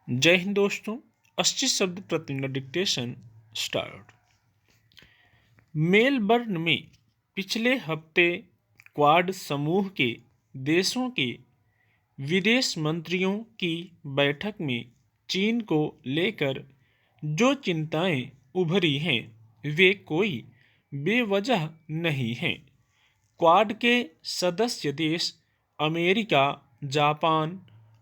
जय हिंद दोस्तों। 80 शब्द प्रति मिनट डिक्टेशन स्टार्ट। मेलबर्न में पिछले हफ्ते क्वाड समूह के देशों के विदेश मंत्रियों की बैठक में चीन को लेकर जो चिंताएं उभरी हैं वे कोई बेवजह नहीं हैं। क्वाड के सदस्य देश अमेरिका, जापान,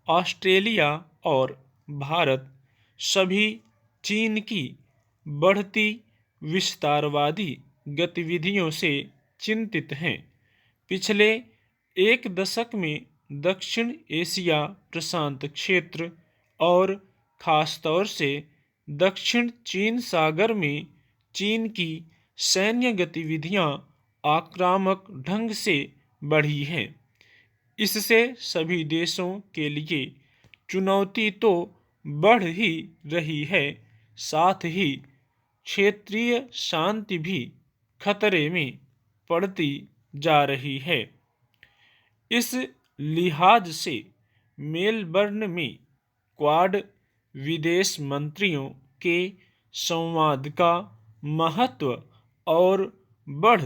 ऑस्ट्रेलिया और भारत सभी चीन की बढ़ती विस्तारवादी गतिविधियों से चिंतित हैं। पिछले एक दशक में दक्षिण एशिया प्रशांत क्षेत्र और खासतौर से दक्षिण चीन सागर में चीन की सैन्य गतिविधियां आक्रामक ढंग से बढ़ी हैं। इससे सभी देशों के लिए चुनौती तो बढ़ ही रही है, साथ ही क्षेत्रीय शांति भी खतरे में पड़ती जा रही है। इस लिहाज से मेलबर्न में क्वाड विदेश मंत्रियों के संवाद का महत्व और बढ़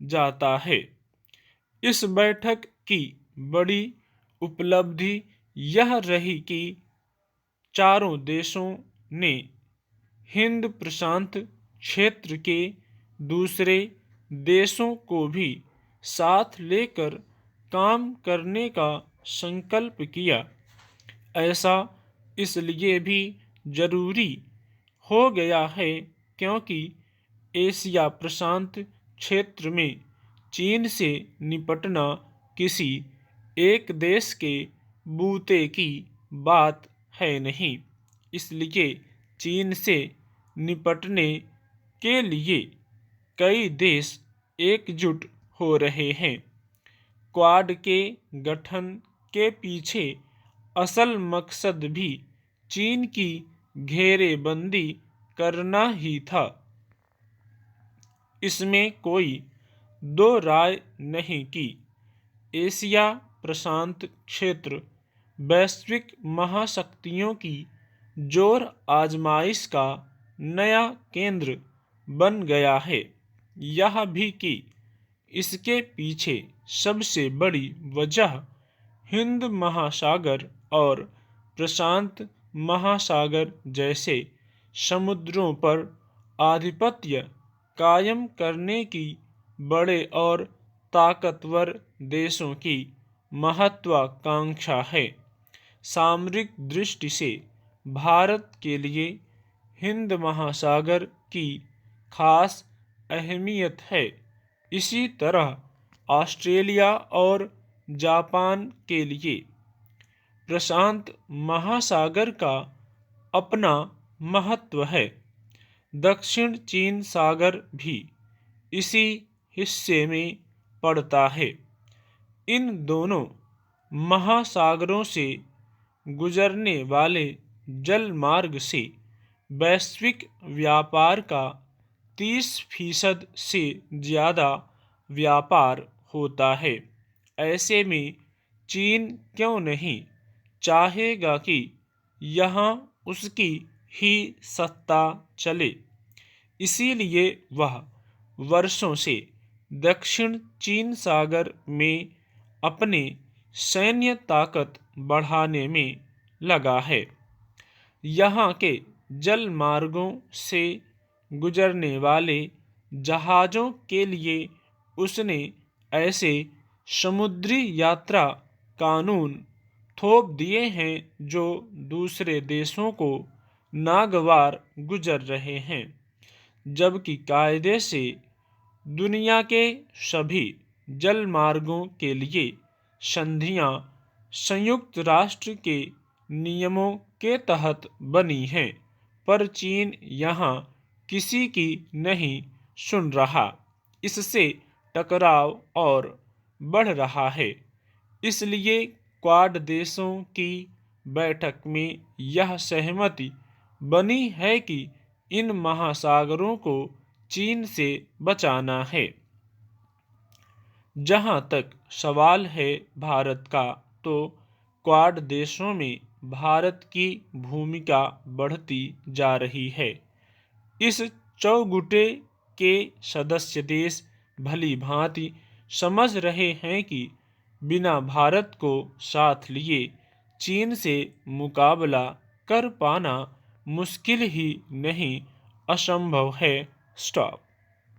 जाता है। इस बैठक की बड़ी उपलब्धि यह रही कि चारों देशों ने हिंद प्रशांत क्षेत्र के दूसरे देशों को भी साथ लेकर काम करने का संकल्प किया। ऐसा इसलिए भी जरूरी हो गया है क्योंकि एशिया प्रशांत क्षेत्र में चीन से निपटना किसी एक देश के बूते की बात है नहीं। इसलिए चीन से निपटने के लिए कई देश एकजुट हो रहे हैं। क्वाड के गठन के पीछे असल मकसद भी चीन की घेरेबंदी करना ही था। इसमें कोई दो राय नहीं कि एशिया प्रशांत क्षेत्र वैश्विक महाशक्तियों की जोर आजमाइश का नया केंद्र बन गया है। यह भी कि इसके पीछे सबसे बड़ी वजह हिंद महासागर और प्रशांत महासागर जैसे समुद्रों पर आधिपत्य कायम करने की बड़े और ताकतवर देशों की महत्वाकांक्षा है। सामरिक दृष्टि से भारत के लिए हिंद महासागर की खास अहमियत है। इसी तरह ऑस्ट्रेलिया और जापान के लिए प्रशांत महासागर का अपना महत्व है। दक्षिण चीन सागर भी इसी हिस्से में पड़ता है। इन दोनों महासागरों से गुजरने वाले जल मार्ग से वैश्विक व्यापार का 30% से ज़्यादा व्यापार होता है। ऐसे में चीन क्यों नहीं चाहेगा कि यहाँ उसकी ही सत्ता चले। इसीलिए वह वर्षों से दक्षिण चीन सागर में अपने सैन्य ताकत बढ़ाने में लगा है। यहाँ के जल मार्गों से गुजरने वाले जहाज़ों के लिए उसने ऐसे समुद्री यात्रा कानून थोप दिए हैं जो दूसरे देशों को नागवार गुजर रहे हैं, जबकि कायदे से दुनिया के सभी जल मार्गों के लिए संधियां संयुक्त राष्ट्र के नियमों के तहत बनी हैं, पर चीन यहाँ किसी की नहीं सुन रहा। इससे टकराव और बढ़ रहा है। इसलिए क्वाड देशों की बैठक में यह सहमति बनी है कि इन महासागरों को चीन से बचाना है। जहां तक सवाल है भारत का, तो क्वाड देशों में भारत की भूमिका बढ़ती जा रही है। इस चौगुटे के सदस्य देश भली भांति समझ रहे हैं कि बिना भारत को साथ लिए चीन से मुकाबला कर पाना मुश्किल ही नहीं असंभव है। स्टॉप।